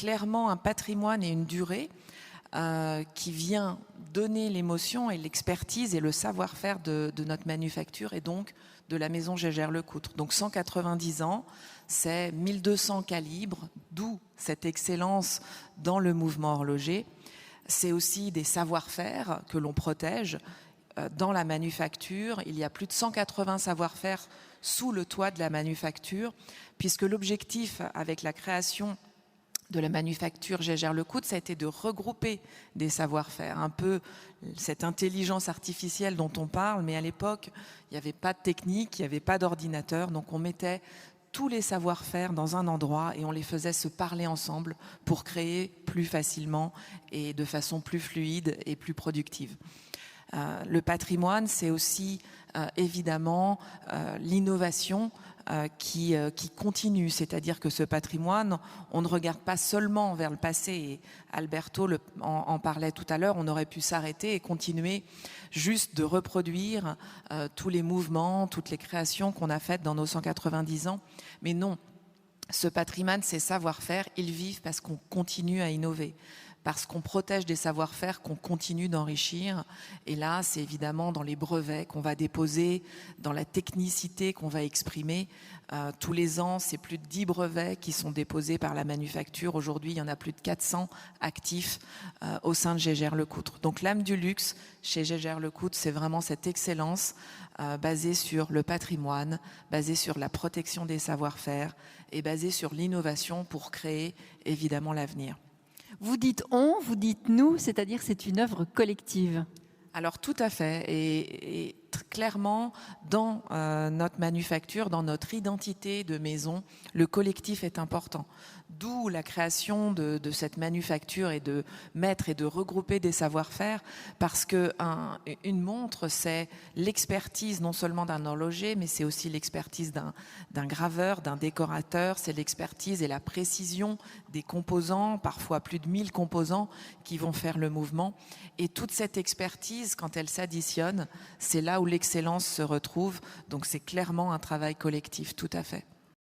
clairement un patrimoine et une durée qui vient donner l'émotion et l'expertise et le savoir-faire de notre manufacture et donc de la maison Jaeger-LeCoultre. Donc 190 ans, c'est 1200 calibres, d'où cette excellence dans le mouvement horloger. C'est aussi des savoir-faire que l'on protège. Dans la manufacture, il y a plus de 180 savoir-faire sous le toit de la manufacture, puisque l'objectif avec la création de la manufacture Jaeger-LeCoultre, ça a été de regrouper des savoir-faire, un peu cette intelligence artificielle dont on parle, mais à l'époque, il n'y avait pas de technique, il n'y avait pas d'ordinateur, donc on mettait tous les savoir-faire dans un endroit et on les faisait se parler ensemble pour créer plus facilement et de façon plus fluide et plus productive. Le patrimoine, c'est aussi évidemment l'innovation qui continue, c'est-à-dire que ce patrimoine, on ne regarde pas seulement vers le passé, et Alberto en parlait tout à l'heure, on aurait pu s'arrêter et continuer juste de reproduire tous les mouvements, toutes les créations qu'on a faites dans nos 190 ans, mais non, ce patrimoine, ces savoir-faire, ils vivent parce qu'on continue à innover, parce qu'on protège des savoir-faire qu'on continue d'enrichir. Et là, c'est évidemment dans les brevets qu'on va déposer, dans la technicité qu'on va exprimer. Tous les ans, c'est plus de 10 brevets qui sont déposés par la manufacture. Aujourd'hui, il y en a plus de 400 actifs au sein de Jaeger-LeCoultre. Donc l'âme du luxe chez Jaeger-LeCoultre, c'est vraiment cette excellence basée sur le patrimoine, basée sur la protection des savoir-faire et basée sur l'innovation pour créer évidemment l'avenir. Vous dites on, vous dites nous, c'est-à-dire c'est une œuvre collective. Alors tout à fait, et clairement dans notre manufacture, dans notre identité de maison, le collectif est important. D'où la création de cette manufacture et de mettre et de regrouper des savoir-faire, parce que une montre, c'est l'expertise non seulement d'un horloger, mais c'est aussi l'expertise d'un graveur, d'un décorateur, c'est l'expertise et la précision des composants, parfois plus de 1000 composants qui vont faire le mouvement. Et toute cette expertise, quand elle s'additionne, c'est là où l'excellence se retrouve. Donc c'est clairement un travail collectif, tout à fait.